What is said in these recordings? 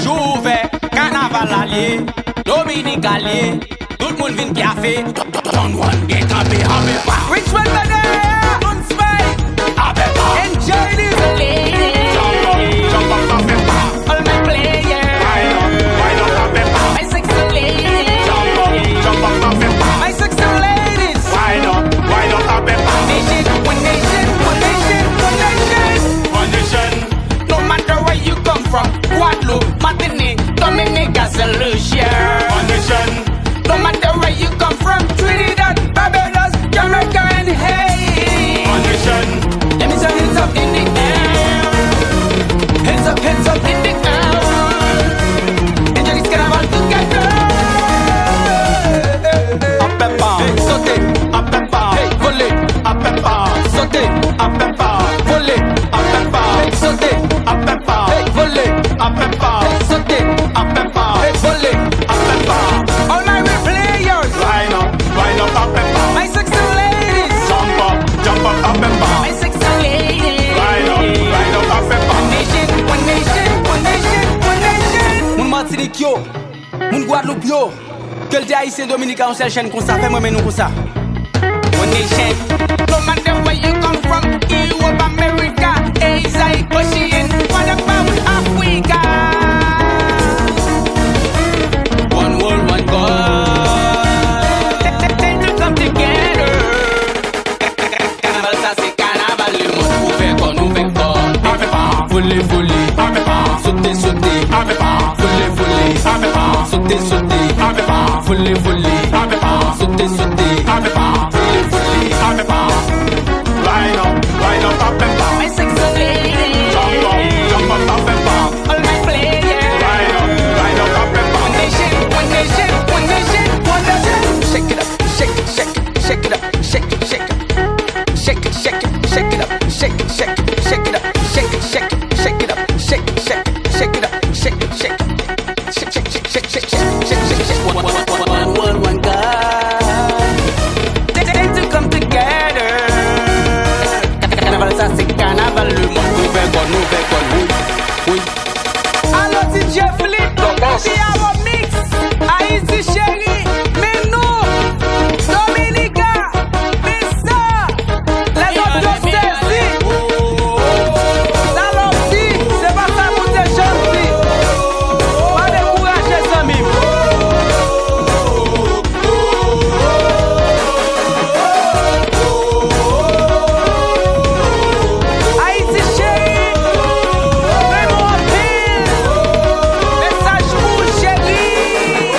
Jouve, carnaval allié, Dominique allié, tout le monde vient café. Don't one get happy, Which one better? Don't spike. Enjoy this lady. Jump up, all my players. Why not, my sexy ladies. Jump up, my sexy ladies. Why not, nation, one nation, one nation, one nation. One nation. No matter where you come from, Guadeloupe, Martinique, Dominica, St. Lucia. One nation. No matter where you come from, Trinidad, Barbados, Jamaica, and Haiti. One nation. Let me say hands up in the air. Hands up in the air. Enjoy this carnival together. Up and down, hey, sauter, up and down, hey, voler, up and down, sauter, up and down, voler, up and down, hey, sauter, up and down, hey, voler, up and down, hey, sauter, up and down, hey, voler, up and down. All my players, line up, up and down. My sexy ladies, jump up, up and down. My sexy ladies, line up, up and down. One nation, one nation, one nation, one nation. Moun Martinique yo, moun Guadeloupe yo. Que le haïtien dominicain on seule chaîne comme ça, fais-moi nous comme ça. One nation. No matter where you come from, Europe, America, Asia, Ocean, what about Africa? One world, one God. Time to come together. Carnaval, ça c'est carnaval, le monde ouvert qu'on ouvert fort. Voler, sauter, voler, sauter, voler, sauter, line up, up and down. My sexy lady, jump up and down. All my players, line up, up and down. One nation, one nation, one nation, one nation. Shake it up, shake it, shake it, shake it up, shake it, shake it, shake it, shake it, shake it up, shake it, shake it, shake it up, shake it, shake it, shake it up, shake it, shake it, shake it up, shake it, shake it. One God. Time to come together. Carnaval, ça c'est carnaval, le monde ouvert, oui. Alors DJ Flip, c'est our mix. Haïti chérie, mais nous, Dominica, Missa, les autres saisis. Salopti, c'est pas ça pour tes gentils. Pas décourager les amis. Haïti chérie, vraiment pile. Message pour chérie.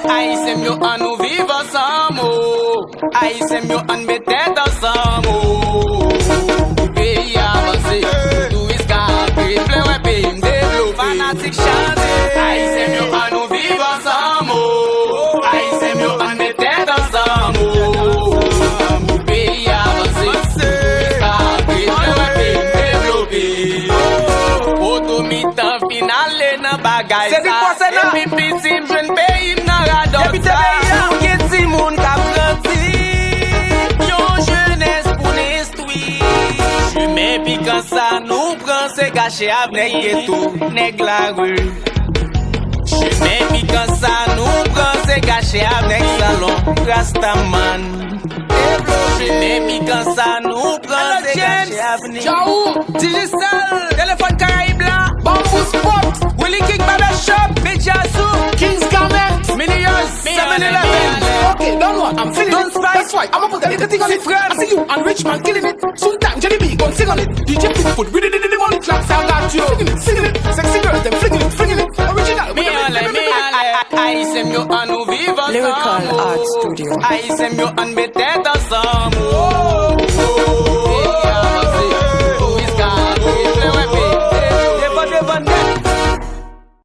Haïti mieux en nous vivre ensemble. Haïti mieux en mettre tête ensemble. Pays avancé, tout est scapé. Plein ouais pays m'développé. Fanatique chanté. Haïti mieux en nous vivre ensemble. Haïti mieux en mettre tête ensemble. Pays avancé, tout est scapé. Plein ouais pays m'développé. Automitan finale nan bagay sa. Et puis petit m'jeune pays nan radot sa. Qui ti moun kap grandi. Yon jeunesse pour l'instruire. Fumer puis quand ça nous prend c'est gâché avec et tout nèg la rue. Fumer puis quand ça nous prend c'est gâché avec salon Rastaman. Fumer puis quand ça nous prend c'est gâché avec Ciao, Digital, téléphone Caraïbe là, Bamboo Spot, Willie King Barber Shop, Bejazu, King's Garment, Millions, 7-Eleven. Okay, don't worry, I'm feeling Don't it. spice. That's why I'ma put a little thing on it. I see you and Richman killing it. Sometime Jenny B gon' sing on it. DJ Pitbull, we did the money claps. I got you singing it. Sexy girls, them flinging it. Original. Me Haïti mieux en nous vivre ensemble. Lyrical Art Studio. Haïti mieux en mettre tête ensemble.